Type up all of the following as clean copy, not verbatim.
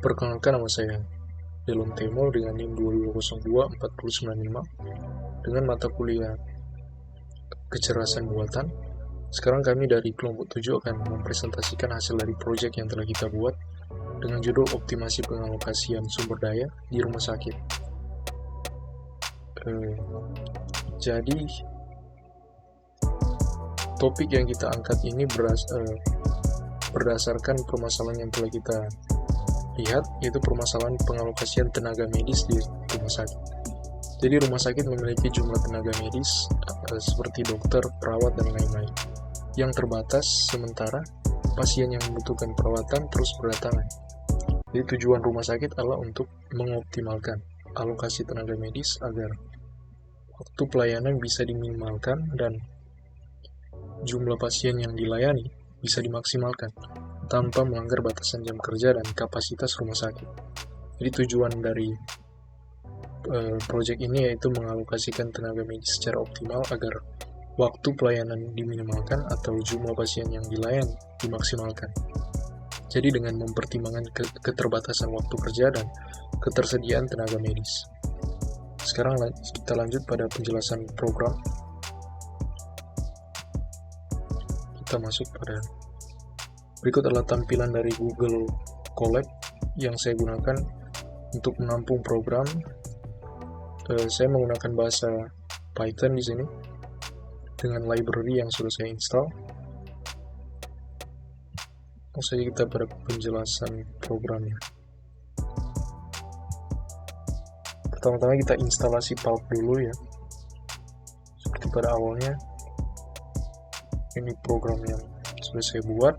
Perkenalkan, nama saya Delon Temo dengan NIM 22024095 dengan mata kuliah kecerdasan buatan. Sekarang kami dari kelompok 7 akan mempresentasikan hasil dari proyek yang telah kita buat dengan judul optimasi pengalokasian sumber daya di rumah sakit. Jadi topik yang kita angkat ini berdasarkan permasalahan yang telah kita lihat, yaitu permasalahan pengalokasian tenaga medis di rumah sakit. Jadi rumah sakit memiliki jumlah tenaga medis seperti dokter, perawat, dan lain-lain yang terbatas, sementara pasien yang membutuhkan perawatan terus berdatangan. Jadi tujuan rumah sakit adalah untuk mengoptimalkan alokasi tenaga medis agar waktu pelayanan bisa diminimalkan dan jumlah pasien yang dilayani bisa dimaksimalkan tanpa melanggar batasan jam kerja dan kapasitas rumah sakit. Jadi tujuan dari proyek ini yaitu mengalokasikan tenaga medis secara optimal agar waktu pelayanan diminimalkan atau jumlah pasien yang dilayani dimaksimalkan. Jadi dengan mempertimbangkan keterbatasan waktu kerja dan ketersediaan tenaga medis. Sekarang kita lanjut pada penjelasan program. Kita masuk pada berikut adalah tampilan dari Google Colab yang saya gunakan untuk menampung program. Saya menggunakan bahasa Python di sini dengan library yang sudah saya install. Langsung saja kita pada penjelasan programnya. Pertama-tama kita instalasi Pulp dulu ya. Seperti pada awalnya. Ini program yang sudah saya buat.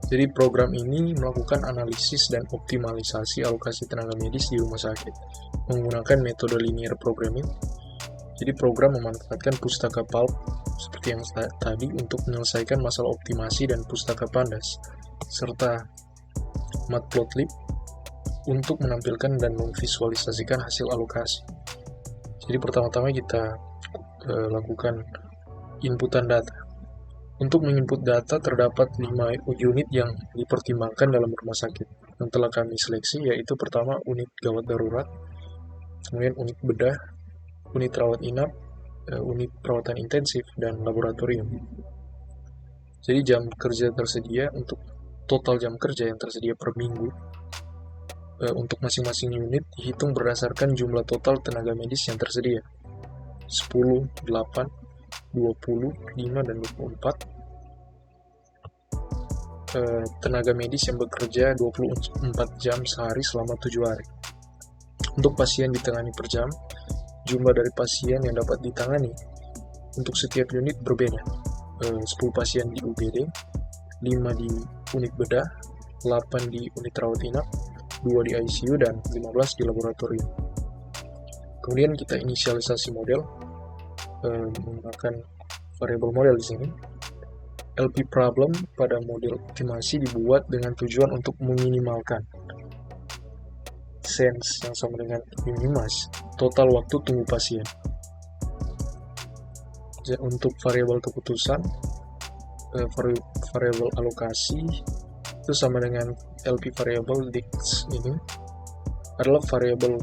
Jadi program ini melakukan analisis dan optimalisasi alokasi tenaga medis di rumah sakit menggunakan metode linear programming. Jadi program memanfaatkan pustaka Pulp seperti yang tadi untuk menyelesaikan masalah optimasi dan pustaka Pandas serta Matplotlib untuk menampilkan dan memvisualisasikan hasil alokasi. Jadi pertama-tama kita lakukan inputan data. Untuk menginput data terdapat 5 unit yang dipertimbangkan dalam rumah sakit yang telah kami seleksi, yaitu pertama unit gawat darurat, kemudian unit bedah, unit rawat inap, unit perawatan intensif, dan laboratorium. Jadi jam kerja tersedia untuk total jam kerja yang tersedia per minggu untuk masing-masing unit dihitung berdasarkan jumlah total tenaga medis yang tersedia 10, 8, 20, 5, dan 24 tenaga medis yang bekerja 24 jam sehari selama 7 hari. Untuk pasien ditangani per jam, jumlah dari pasien yang dapat ditangani untuk setiap unit berbeda. 10 pasien di UGD, 5 di unit bedah, 8 di unit rawat inap, 2 di ICU, dan 15 di laboratorium. Kemudian kita inisialisasi model menggunakan variabel model di sini. LP problem pada model optimasi dibuat dengan tujuan untuk meminimalkan sense yang sama dengan minimas total waktu tunggu pasien. Untuk variabel keputusan, variabel alokasi itu sama dengan LP variable dix. Ini adalah variabel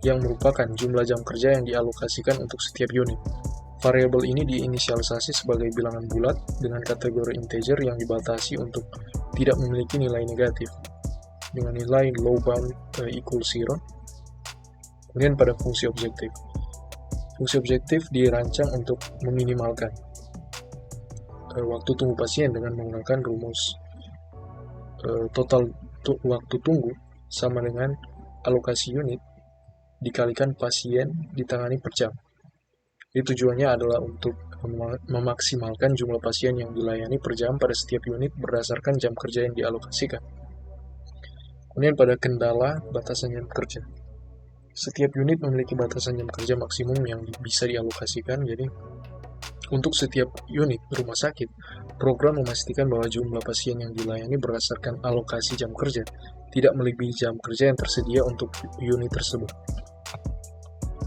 yang merupakan jumlah jam kerja yang dialokasikan untuk setiap unit. Variabel ini diinisialisasi sebagai bilangan bulat dengan kategori integer yang dibatasi untuk tidak memiliki nilai negatif dengan nilai low bound equal 0. Kemudian pada fungsi objektif. Fungsi objektif dirancang untuk meminimalkan waktu tunggu pasien dengan menggunakan rumus total waktu tunggu sama dengan alokasi unit dikalikan pasien ditangani per jam. Jadi tujuannya adalah untuk memaksimalkan jumlah pasien yang dilayani per jam pada setiap unit berdasarkan jam kerja yang dialokasikan. Kemudian pada kendala batasan jam kerja. Setiap unit memiliki batasan jam kerja maksimum yang bisa dialokasikan. Jadi untuk setiap unit rumah sakit, program memastikan bahwa jumlah pasien yang dilayani berdasarkan alokasi jam kerja tidak melebihi jam kerja yang tersedia untuk unit tersebut.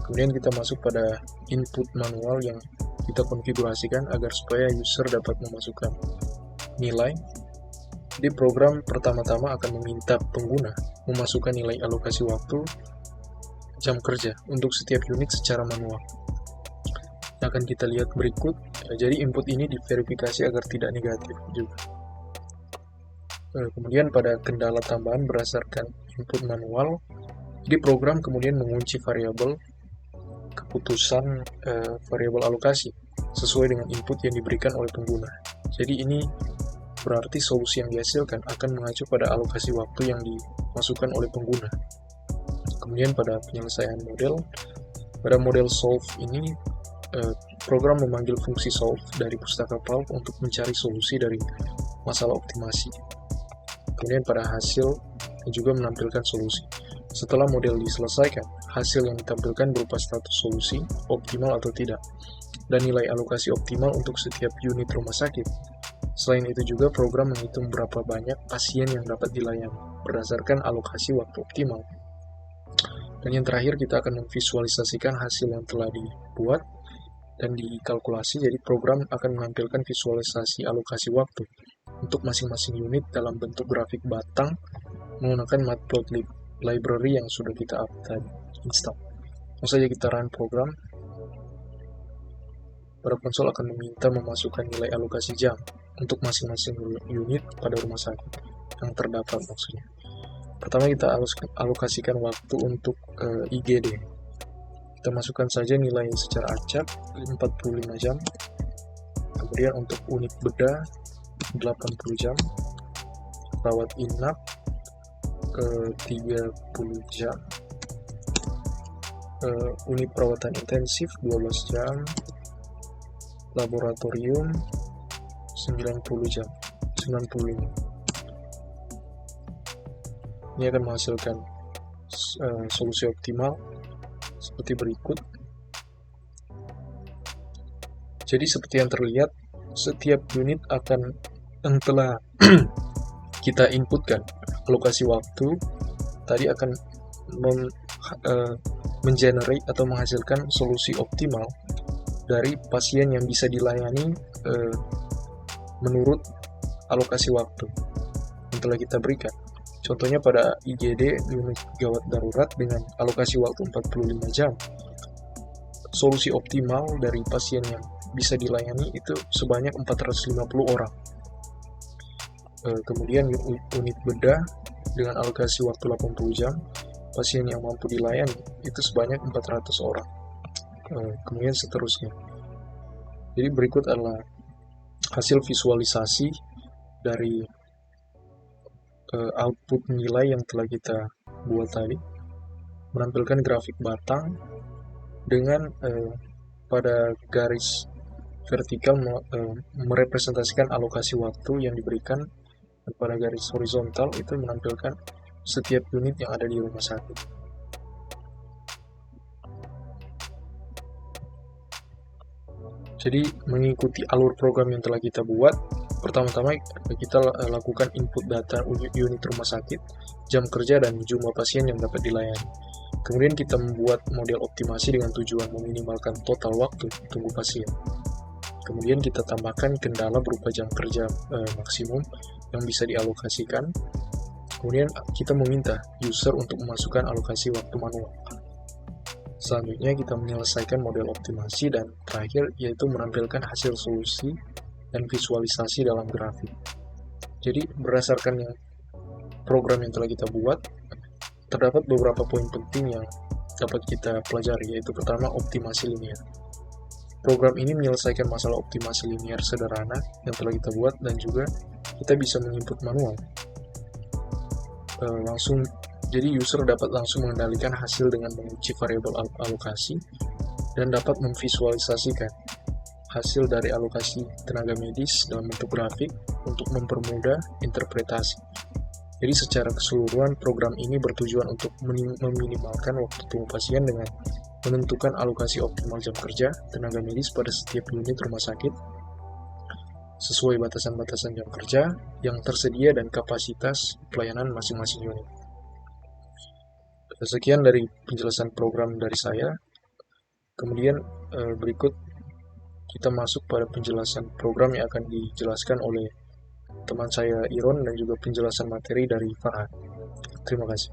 Kemudian kita masuk pada input manual yang kita konfigurasikan agar supaya user dapat memasukkan nilai Jadi program pertama-tama akan meminta pengguna memasukkan nilai alokasi waktu jam kerja untuk setiap unit secara manual. Yang akan kita lihat berikut, jadi input ini diverifikasi agar tidak negatif juga. Kemudian pada kendala tambahan berdasarkan input manual, jadi program kemudian mengunci variabel keputusan variabel alokasi sesuai dengan input yang diberikan oleh pengguna. Jadi ini berarti solusi yang dihasilkan akan mengacu pada alokasi waktu yang dimasukkan oleh pengguna. Kemudian pada penyelesaian model, pada model solve ini program memanggil fungsi solve dari pustaka PALP untuk mencari solusi dari masalah optimasi. Kemudian pada hasil juga menampilkan solusi. Setelah model diselesaikan, hasil yang ditampilkan berupa status solusi, optimal atau tidak, dan nilai alokasi optimal untuk setiap unit rumah sakit. Selain itu juga program menghitung berapa banyak pasien yang dapat dilayani berdasarkan alokasi waktu optimal. Dan yang terakhir kita akan memvisualisasikan hasil yang telah dibuat dan dikalkulasi, jadi program akan menampilkan visualisasi alokasi waktu untuk masing-masing unit dalam bentuk grafik batang menggunakan Matplotlib library yang sudah kita install. Langsung saja kita run program. Pada konsol akan meminta memasukkan nilai alokasi jam untuk masing-masing unit pada rumah sakit yang terdapat maksudnya. Pertama kita alokasikan waktu untuk IGD. Kita masukkan saja nilai secara acak 45 jam. Kemudian untuk unit bedah 80 jam. Rawat inap 30 jam. Unit perawatan intensif 12 jam. Laboratorium 90 jam. 95. Ini akan menghasilkan solusi optimal seperti berikut. Jadi seperti yang terlihat, setiap unit akan telah kita inputkan alokasi waktu tadi akan mengenerate atau menghasilkan solusi optimal dari pasien yang bisa dilayani menurut alokasi waktu yang telah kita berikan. Contohnya pada IGD unit gawat darurat dengan alokasi waktu 45 jam. Solusi optimal dari pasien yang bisa dilayani itu sebanyak 450 orang. Kemudian unit bedah dengan alokasi waktu 80 jam, pasien yang mampu dilayani itu sebanyak 400 orang. Kemudian seterusnya. Jadi berikut adalah hasil visualisasi dari output nilai yang telah kita buat tadi, menampilkan grafik batang dengan pada garis vertikal merepresentasikan alokasi waktu yang diberikan, dan pada garis horizontal itu menampilkan setiap unit yang ada di rumah sakit. Jadi mengikuti alur program yang telah kita buat, pertama-tama kita lakukan input data unit rumah sakit, jam kerja, dan jumlah pasien yang dapat dilayani. Kemudian kita membuat model optimasi dengan tujuan meminimalkan total waktu tunggu pasien. Kemudian kita tambahkan kendala berupa jam kerja maksimum yang bisa dialokasikan. Kemudian kita meminta user untuk memasukkan alokasi waktu manual. Selanjutnya kita menyelesaikan model optimasi dan terakhir yaitu menampilkan hasil solusi dan visualisasi dalam grafik. Jadi berdasarkan program yang telah kita buat, terdapat beberapa poin penting yang dapat kita pelajari, yaitu pertama optimasi linear. Program ini menyelesaikan masalah optimasi linear sederhana yang telah kita buat dan juga kita bisa menginput manual. Jadi user dapat langsung mengendalikan hasil dengan mengunci variabel alokasi dan dapat memvisualisasikan hasil dari alokasi tenaga medis dalam bentuk grafik untuk mempermudah interpretasi. Jadi secara keseluruhan program ini bertujuan untuk meminimalkan waktu tunggu pasien dengan menentukan alokasi optimal jam kerja tenaga medis pada setiap unit rumah sakit sesuai batasan-batasan jam kerja yang tersedia dan kapasitas pelayanan masing-masing unit. Sekian dari penjelasan program dari saya. Kemudian berikut kita masuk pada penjelasan program yang akan dijelaskan oleh teman saya Iron dan juga penjelasan materi dari Farhan. Terima kasih.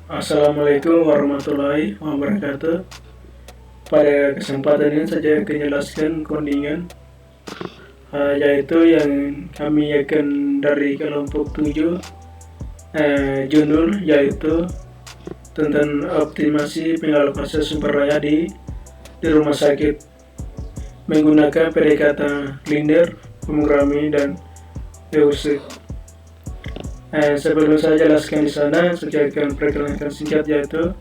Assalamualaikum warahmatullahi wabarakatuh. Pada kesempatan ini saya akan jelaskan kontingen, yaitu yang kami akan dari kelompok 7, judul yaitu tentang optimasi pengalokasian sumber daya di rumah sakit menggunakan pendekatan linear, pemrogramming, dan heuristik. Sebelum saya jelaskan di sana, saya akan perkenalkan singkat, yaitu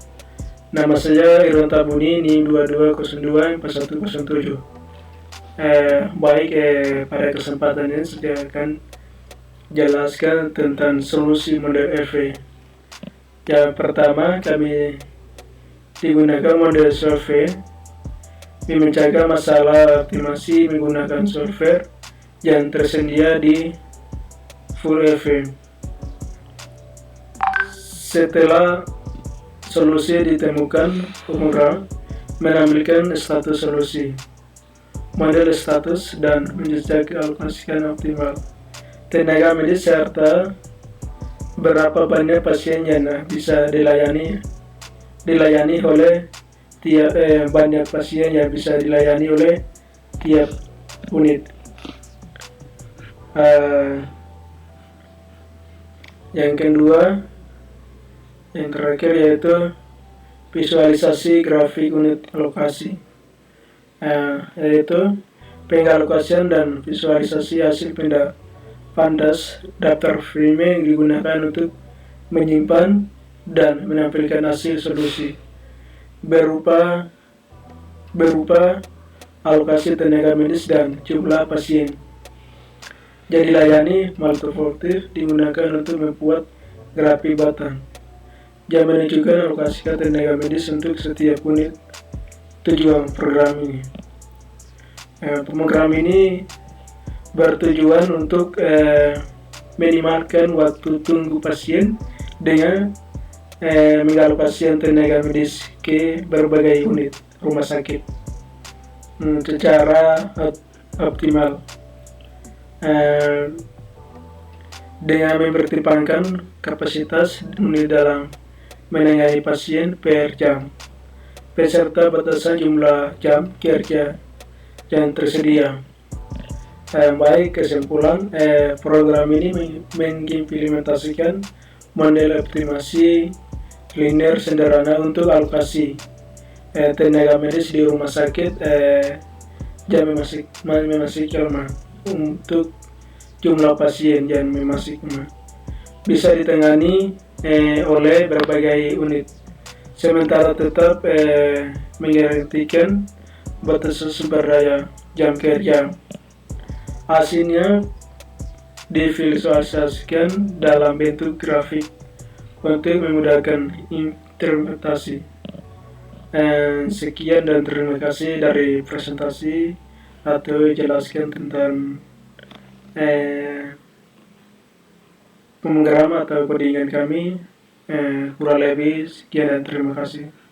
nama saya Irwan Tabuni, NIM 22024107. Pada kesempatan ini saya akan jelaskan tentang solusi model FV. Yang pertama, kami digunakan model survei memecahkan masalah optimasi menggunakan software yang tersedia di full FV. Setelah solusi ditemukan, pemrogram menampilkan status solusi, model status, dan menjejak alokasikan optimal, tenaga medis, serta berapa banyak pasien yang bisa dilayani oleh banyak pasien yang bisa dilayani oleh tiap unit. Yang kedua, yang terakhir, yaitu visualisasi grafik unit alokasi, yaitu pengalokasian dan visualisasi hasil pandas daftar frame yang digunakan untuk menyimpan dan menampilkan hasil solusi berupa alokasi tenaga medis dan jumlah pasien. Jadi layani multifolded digunakan untuk membuat grafik batang yang menunjukkan alokasi tenaga medis untuk setiap unit tujuan program ini. Program ini bertujuan untuk minimalkan waktu tunggu pasien dengan mengalokasikan tenaga medis ke berbagai unit rumah sakit secara optimal, dengan mempertimbangkan kapasitas unit dalam menangani pasien per jam beserta batasan jumlah jam kerja yang tersedia. Kesimpulan, program ini mengimplementasikan model optimasi linear sederhana untuk alokasi tenaga medis di rumah sakit yang masih lemah untuk jumlah pasien yang masih lemah, bisa ditangani oleh berbagai unit, sementara tetap menggarantikan batasan sumber daya jam kerja. Hasilnya divisualisasikan dalam bentuk grafik untuk memudahkan interpretasi. Sekian dan terima kasih dari presentasi atau jelaskan tentang pemrogram atau codingan kami. Kurang lebih sekian dan terima kasih.